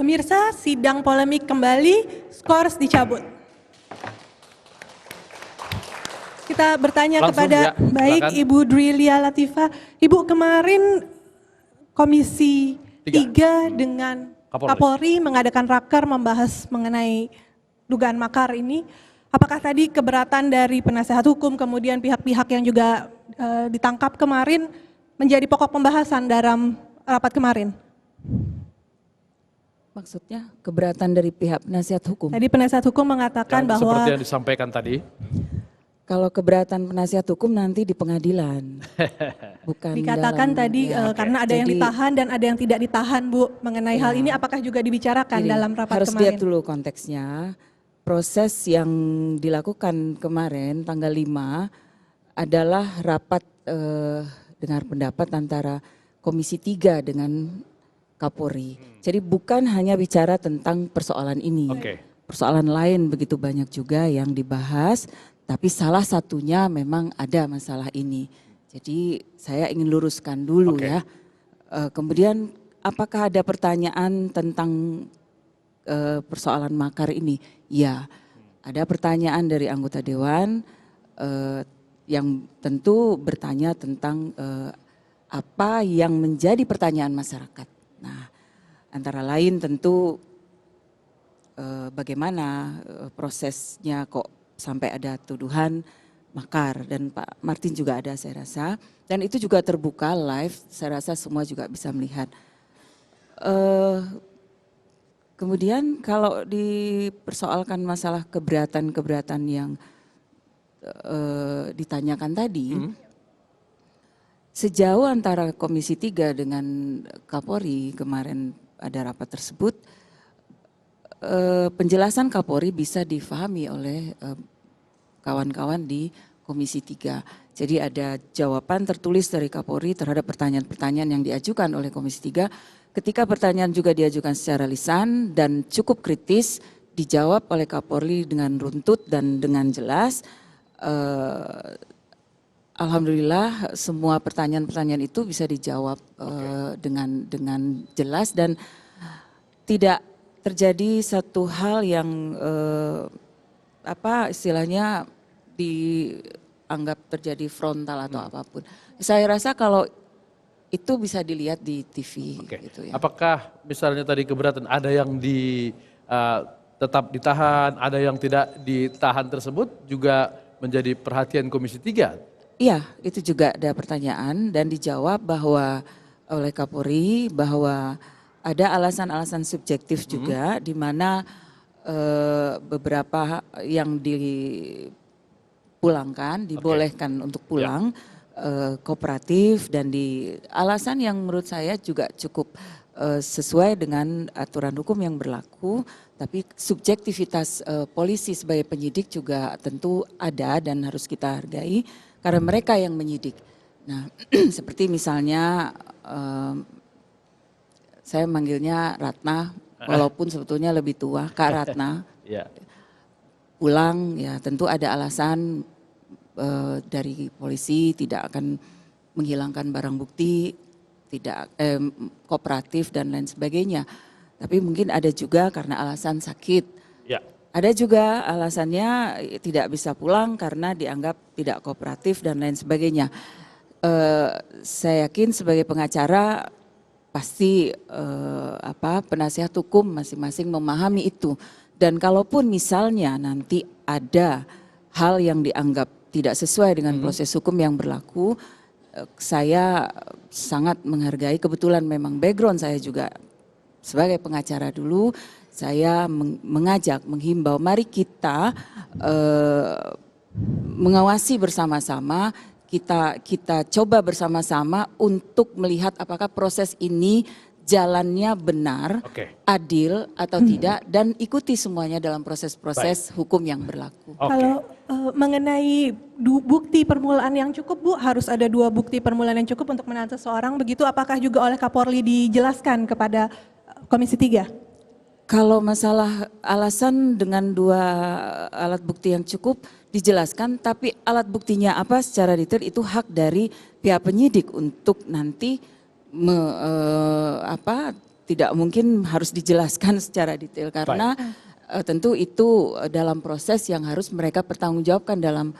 Pemirsa, sidang polemik kembali, skors dicabut. Kita bertanya Langsung, kepada ya, baik silakan. Ibu Dwilia Latifah. Ibu, kemarin Komisi 3 dengan Kapolri mengadakan raker membahas mengenai dugaan makar ini. Apakah tadi keberatan dari penasehat hukum kemudian pihak-pihak yang juga ditangkap kemarin menjadi pokok pembahasan dalam rapat kemarin? Maksudnya keberatan dari pihak penasihat hukum? Tadi penasihat hukum mengatakan Yang bahwa seperti yang disampaikan tadi. Kalau keberatan penasihat hukum nanti di pengadilan, bukan dikatakan dalam, tadi ya, karena ada yang jadi, ditahan dan ada yang tidak ditahan, Bu. Mengenai hal ini apakah juga dibicarakan gini, dalam rapat harus kemarin? lihat dulu konteksnya. Proses yang dilakukan kemarin tanggal 5 adalah rapat dengar pendapat antara Komisi 3 dengan Kapolri. Jadi bukan hanya bicara tentang persoalan ini. Persoalan lain begitu banyak juga yang dibahas, tapi salah satunya memang ada masalah ini. Jadi saya ingin luruskan dulu ya. Kemudian apakah ada pertanyaan tentang persoalan makar ini? Ya, ada pertanyaan dari anggota Dewan yang tentu bertanya tentang apa yang menjadi pertanyaan masyarakat. Nah, antara lain tentu bagaimana prosesnya kok sampai ada tuduhan makar, dan Pak Martin juga ada saya rasa, dan itu juga terbuka live, saya rasa semua juga bisa melihat. Kemudian kalau dipersoalkan masalah keberatan-keberatan yang ditanyakan tadi, sejauh antara Komisi 3 dengan Kapolri kemarin ada rapat tersebut, penjelasan Kapolri bisa difahami oleh kawan-kawan di Komisi 3. Jadi ada jawaban tertulis dari Kapolri terhadap pertanyaan-pertanyaan yang diajukan oleh Komisi 3. Ketika pertanyaan juga diajukan secara lisan dan cukup kritis, dijawab oleh Kapolri dengan runtut dan dengan jelas. Alhamdulillah semua pertanyaan-pertanyaan itu bisa dijawab dengan jelas dan tidak terjadi satu hal yang apa istilahnya dianggap terjadi frontal atau apapun. Saya rasa kalau itu bisa dilihat di TV. Gitu ya. Apakah misalnya tadi keberatan ada yang tetap ditahan, ada yang tidak ditahan tersebut juga menjadi perhatian Komisi 3? Iya, itu juga ada pertanyaan dan dijawab bahwa oleh Kapolri bahwa ada alasan-alasan subjektif juga di mana beberapa yang dipulangkan, dibolehkan untuk pulang kooperatif dan alasan yang menurut saya juga cukup sesuai dengan aturan hukum yang berlaku, tapi subjektivitas polisi sebagai penyidik juga tentu ada dan harus kita hargai karena mereka yang menyidik. Nah, seperti misalnya saya manggilnya Ratna, walaupun sebetulnya lebih tua, Kak Ratna. Pulang ya tentu ada alasan dari polisi tidak akan menghilangkan barang bukti, tidak kooperatif dan lain sebagainya. Tapi mungkin ada juga karena alasan sakit. Ada juga alasannya tidak bisa pulang karena dianggap tidak kooperatif dan lain sebagainya. Saya yakin sebagai pengacara pasti penasihat hukum masing-masing memahami itu. Dan kalaupun misalnya nanti ada hal yang dianggap tidak sesuai dengan proses hukum yang berlaku, saya sangat menghargai, kebetulan memang background saya juga sebagai pengacara dulu, saya mengajak, menghimbau, mari kita mengawasi bersama-sama, kita coba bersama-sama untuk melihat apakah proses ini jalannya benar, adil atau tidak, dan ikuti semuanya dalam proses-proses hukum yang berlaku. Kalau mengenai bukti permulaan yang cukup, Bu, harus ada 2 bukti permulaan yang cukup untuk menahan seseorang, begitu apakah juga oleh Kapolri dijelaskan kepada Komisi 3? Kalau masalah alasan dengan 2 alat bukti yang cukup dijelaskan, tapi alat buktinya apa secara detail itu hak dari pihak penyidik untuk nanti tidak mungkin harus dijelaskan secara detail karena tentu itu dalam proses yang harus mereka pertanggungjawabkan dalam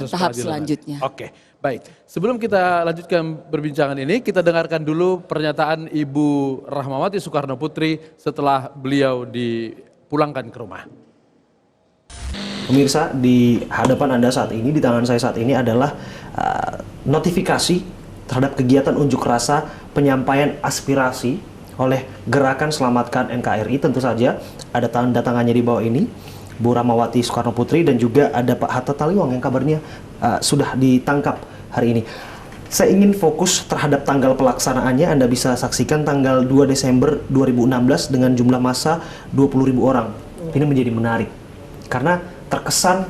tahap selanjutnya. Oke, baik. Sebelum kita lanjutkan perbincangan ini, kita dengarkan dulu pernyataan Ibu Rahmawati Soekarno Putri setelah beliau dipulangkan ke rumah. Pemirsa, di hadapan Anda saat ini, di tangan saya saat ini adalah notifikasi terhadap kegiatan unjuk rasa penyampaian aspirasi oleh Gerakan Selamatkan NKRI. Tentu saja ada tanda tangannya di bawah ini, Bu Rahmawati Soekarno Putri, dan juga ada Pak Hatta Taliwang yang kabarnya sudah ditangkap hari ini. Saya ingin fokus terhadap tanggal pelaksanaannya. Anda bisa saksikan tanggal 2 Desember 2016 dengan jumlah massa 20.000 orang. Ini menjadi menarik karena terkesan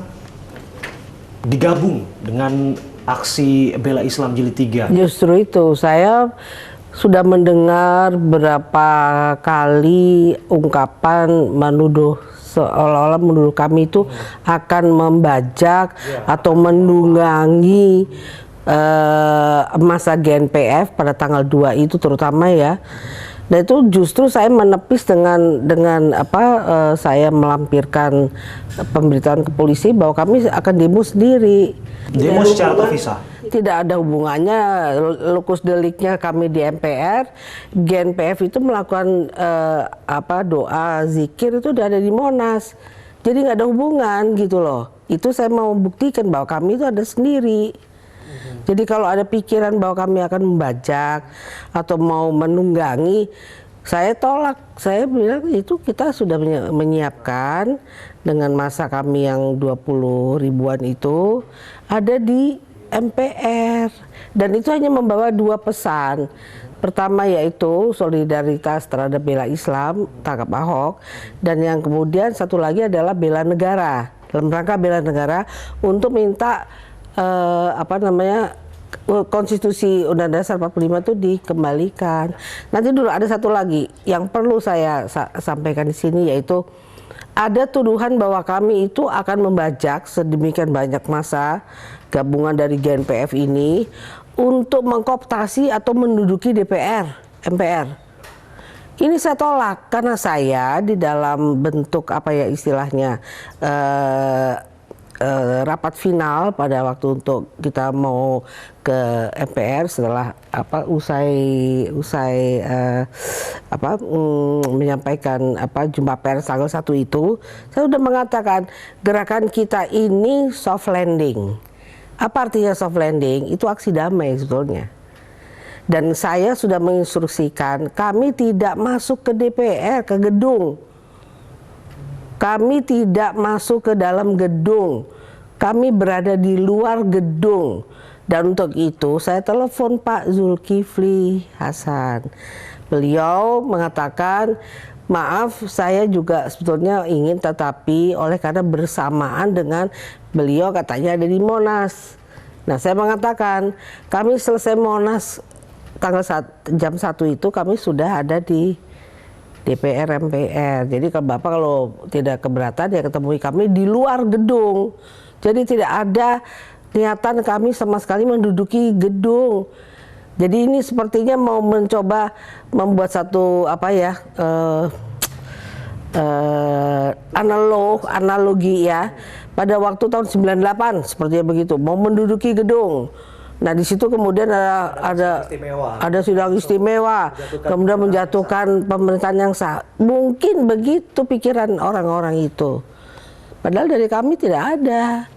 digabung dengan aksi Bela Islam Jilid 3. Justru itu, saya sudah mendengar berapa kali ungkapan menuduh, seolah-olah menuduh kami itu akan membajak atau menunggangi masa GNPF pada tanggal 2 itu terutama ya. Dan itu justru saya menepis dengan saya melampirkan pemberitaan ke polisi bahwa kami akan demo sendiri. Demo secara terpisah. Tidak ada hubungannya lokus deliknya kami di MPR. GNPF itu melakukan doa zikir itu udah ada di Monas. Jadi nggak ada hubungan gitu loh. Itu saya mau buktikan bahwa kami itu ada sendiri. Jadi kalau ada pikiran bahwa kami akan membajak atau mau menunggangi, saya tolak. Saya bilang itu kita sudah menyiapkan dengan masa kami yang 20 ribuan itu ada di MPR. Dan itu hanya membawa 2 pesan. Pertama yaitu solidaritas terhadap bela Islam, tangkap Ahok. Dan yang kemudian satu lagi adalah bela negara. Dalam rangka bela negara untuk minta Konstitusi Undang-Undang Dasar 45 itu dikembalikan. Nanti dulu ada satu lagi yang perlu saya sampaikan di sini, yaitu ada tuduhan bahwa kami itu akan membajak sedemikian banyak massa gabungan dari GNPF ini untuk mengkooptasi atau menduduki DPR, MPR. Ini saya tolak karena saya di dalam bentuk istilahnya rapat final pada waktu untuk kita mau ke MPR setelah menyampaikan jumpa pers tanggal 1 itu, saya sudah mengatakan gerakan kita ini soft landing. Apa artinya soft landing? Itu aksi damai sebetulnya. Dan saya sudah menginstruksikan kami tidak masuk ke DPR, ke gedung. Kami tidak masuk ke dalam gedung, kami berada di luar gedung. Dan untuk itu saya telepon Pak Zulkifli Hasan. Beliau mengatakan, maaf saya juga sebetulnya ingin, tetapi oleh karena bersamaan dengan beliau katanya ada di Monas. Nah saya mengatakan, kami selesai Monas tanggal jam 1 itu kami sudah ada di DPR MPR. Jadi Bapak kalau tidak keberatan ya ketemui kami di luar gedung. Jadi tidak ada niatan kami sama sekali menduduki gedung. Jadi ini sepertinya mau mencoba membuat satu analogi ya. Pada waktu tahun 98 sepertinya begitu, mau menduduki gedung. Nah di situ kemudian ada sidang istimewa, kemudian menjatuhkan pemerintahan yang sah. Mungkin begitu pikiran orang-orang itu. Padahal dari kami tidak ada.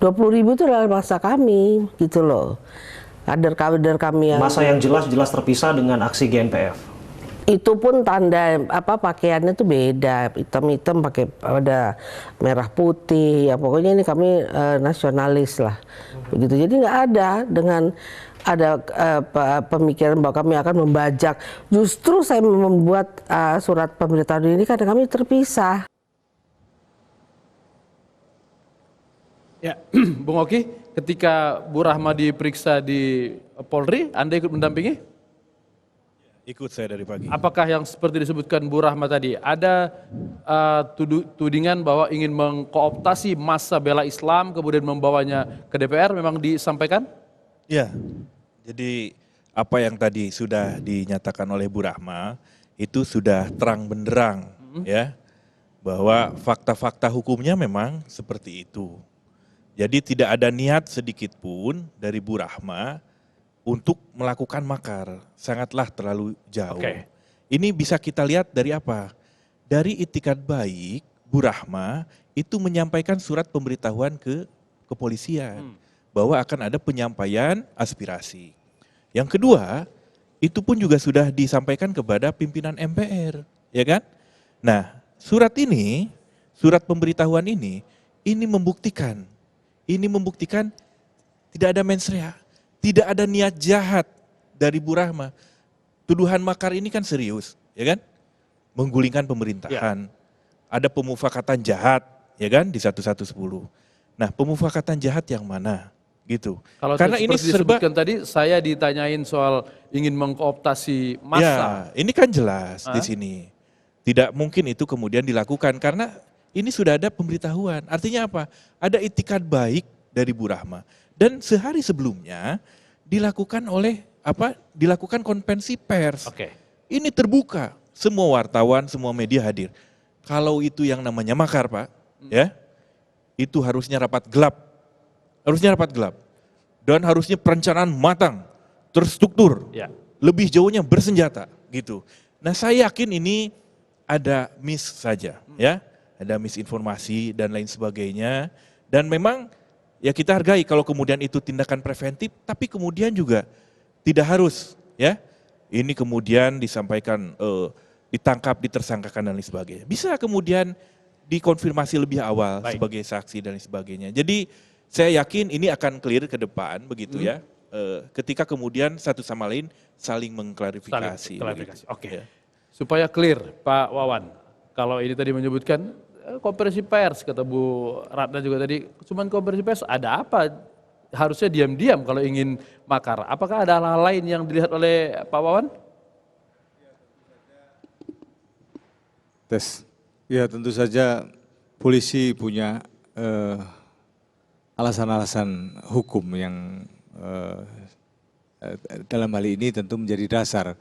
20.000 itu adalah masa kami, gitu loh. Kader-kader kami yang masa yang jelas terpisah dengan aksi GNPF. Itu pun tanda pakaiannya tuh beda, hitam-hitam pakai ada merah putih, ya pokoknya ini kami nasionalis lah, begitu. Jadi nggak ada dengan ada pemikiran bahwa kami akan membajak. Justru saya membuat surat pemberitahuan ini karena kami terpisah. Ya, Bung Oki, ketika Bu Rahma diperiksa di Polri, Anda ikut mendampingi? Ikut saya dari pagi. Apakah yang seperti disebutkan Bu Rahma tadi, ada tudingan bahwa ingin mengkooptasi massa bela Islam kemudian membawanya ke DPR memang disampaikan? Iya, jadi apa yang tadi sudah dinyatakan oleh Bu Rahma itu sudah terang benderang ya, bahwa fakta-fakta hukumnya memang seperti itu. Jadi tidak ada niat sedikit pun dari Bu Rahma untuk melakukan makar, sangatlah terlalu jauh. Oke. Ini bisa kita lihat dari apa? Dari itikat baik Bu Rahma itu menyampaikan surat pemberitahuan ke kepolisian bahwa akan ada penyampaian aspirasi. Yang kedua, itu pun juga sudah disampaikan kepada pimpinan MPR, ya kan? Nah, surat ini, surat pemberitahuan ini membuktikan tidak ada mens rea, tidak ada niat jahat dari Bu Rahma. Tuduhan makar ini kan serius, ya kan? Menggulingkan pemerintahan. Ada pemufakatan jahat, ya kan, di 1110. Nah, pemufakatan jahat yang mana? Gitu. Kalau Karena ini seperti disebutkan tadi, saya ditanyain soal ingin mengkooptasi massa. Ya, ini kan jelas di sini. Tidak mungkin itu kemudian dilakukan karena ini sudah ada pemberitahuan. Artinya apa? Ada itikat baik dari Bu Rahma. Dan sehari sebelumnya dilakukan dilakukan konvensi pers. Oke. Ini terbuka, semua wartawan, semua media hadir. Kalau itu yang namanya makar, Pak, ya, itu harusnya rapat gelap. Harusnya rapat gelap. Dan harusnya perencanaan matang, terstruktur. Ya. Lebih jauhnya bersenjata, gitu. Nah, saya yakin ini ada miss saja, ya. Ada misinformasi dan lain sebagainya. Dan memang ya kita hargai kalau kemudian itu tindakan preventif, tapi kemudian juga tidak harus, ya. Ini kemudian disampaikan, ditangkap, ditersangkakan dan lain sebagainya. Bisa kemudian dikonfirmasi lebih awal sebagai saksi dan lain sebagainya. Jadi saya yakin ini akan clear ke depan, begitu ya. Ketika kemudian satu sama lain saling mengklarifikasi. Klarifikasi. Begitu. Oke. Ya. Supaya clear, Pak Wawan. Kalau ini tadi menyebutkan konferensi pers, kata Bu Ratna juga tadi, cuman konferensi pers, ada apa? Harusnya diam-diam kalau ingin makar. Apakah ada hal lain yang dilihat oleh Pak Wawan? Tes. Ya tentu saja polisi punya alasan-alasan hukum yang dalam hal ini tentu menjadi dasar.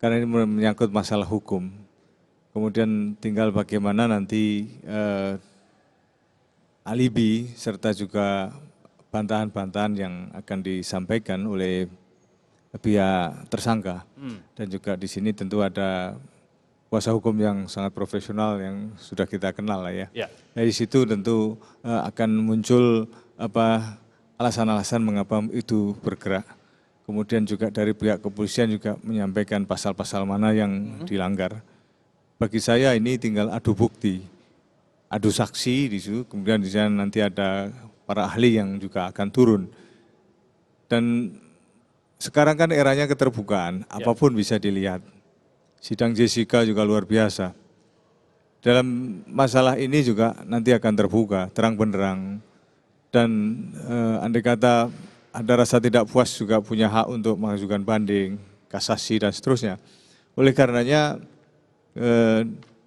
Karena ini menyangkut masalah hukum. Kemudian tinggal bagaimana nanti alibi serta juga bantahan-bantahan yang akan disampaikan oleh pihak tersangka. Dan juga di sini tentu ada kuasa hukum yang sangat profesional yang sudah kita kenal lah ya. Dari situ tentu akan muncul alasan-alasan mengapa itu bergerak. Kemudian juga dari pihak kepolisian juga menyampaikan pasal-pasal mana yang dilanggar. Bagi saya ini tinggal adu bukti, adu saksi di situ, kemudian di sana nanti ada para ahli yang juga akan turun. Dan sekarang kan eranya keterbukaan, apapun bisa dilihat. Sidang Jessica juga luar biasa. Dalam masalah ini juga nanti akan terbuka, terang benderang. Dan andai kata ada rasa tidak puas juga punya hak untuk mengajukan banding, kasasi dan seterusnya. Oleh karenanya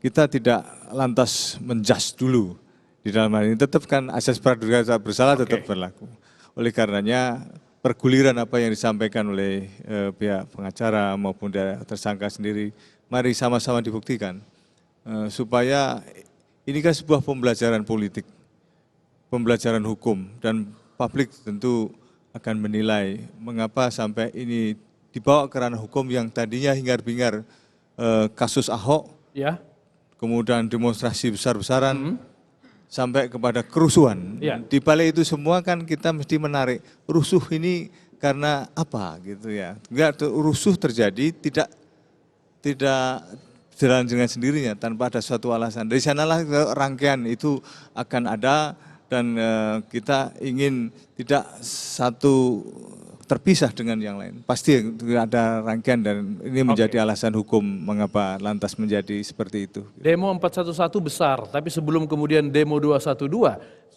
kita tidak lantas menjudge dulu di dalam hal ini. Tetap kan asas praduga bersalah tetap berlaku. Oleh karenanya perguliran apa yang disampaikan oleh pihak pengacara maupun dari tersangka sendiri, mari sama-sama dibuktikan. Supaya ini kan sebuah pembelajaran politik, pembelajaran hukum, dan publik tentu akan menilai mengapa sampai ini dibawa ke ranah hukum yang tadinya hingar-bingar kasus Ahok, kemudian demonstrasi besar-besaran, sampai kepada kerusuhan. Di balik itu semua kan kita mesti menarik rusuh ini karena apa gitu ya. Enggak, rusuh terjadi tidak jalan dengan sendirinya tanpa ada suatu alasan. Dari sanalah rangkaian itu akan ada dan kita ingin tidak satu terpisah dengan yang lain. Pasti ada rangkaian dan ini menjadi alasan hukum mengapa lantas menjadi seperti itu. Demo 411 besar, tapi sebelum kemudian demo 212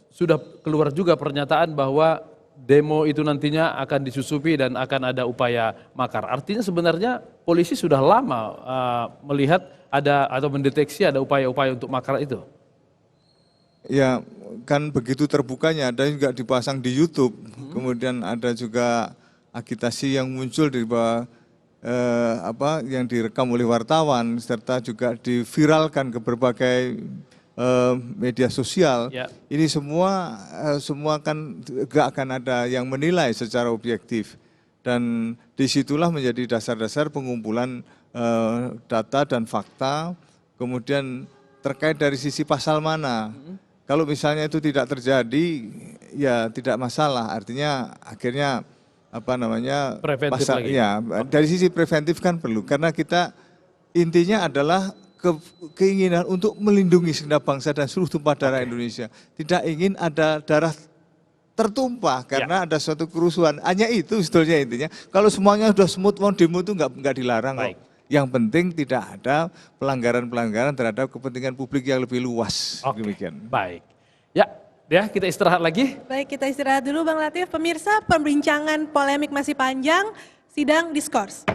sudah keluar juga pernyataan bahwa demo itu nantinya akan disusupi dan akan ada upaya makar. Artinya sebenarnya polisi sudah lama melihat ada atau mendeteksi ada upaya-upaya untuk makar itu. Ya kan begitu terbukanya, ada juga dipasang di YouTube, kemudian ada juga agitasi yang muncul di bawah yang direkam oleh wartawan serta juga diviralkan ke berbagai media sosial, ini semua kan gak akan ada yang menilai secara objektif, dan disitulah menjadi dasar-dasar pengumpulan data dan fakta, kemudian terkait dari sisi pasal mana. Kalau misalnya itu tidak terjadi, ya tidak masalah, artinya akhirnya preventif pasal, lagi. ya dari sisi preventif kan perlu, karena kita intinya adalah keinginan untuk melindungi segenap bangsa dan seluruh tumpah darah Indonesia. Tidak ingin ada darah tertumpah karena ada suatu kerusuhan. Hanya itu sebetulnya intinya. Kalau semuanya sudah smooth, mau demo itu nggak dilarang kok. Yang penting tidak ada pelanggaran-pelanggaran terhadap kepentingan publik yang lebih luas. Demikian. Baik. Ya, kita istirahat lagi. Baik, kita istirahat dulu Bang Latif. Pemirsa, perbincangan polemik masih panjang, sidang diskurs.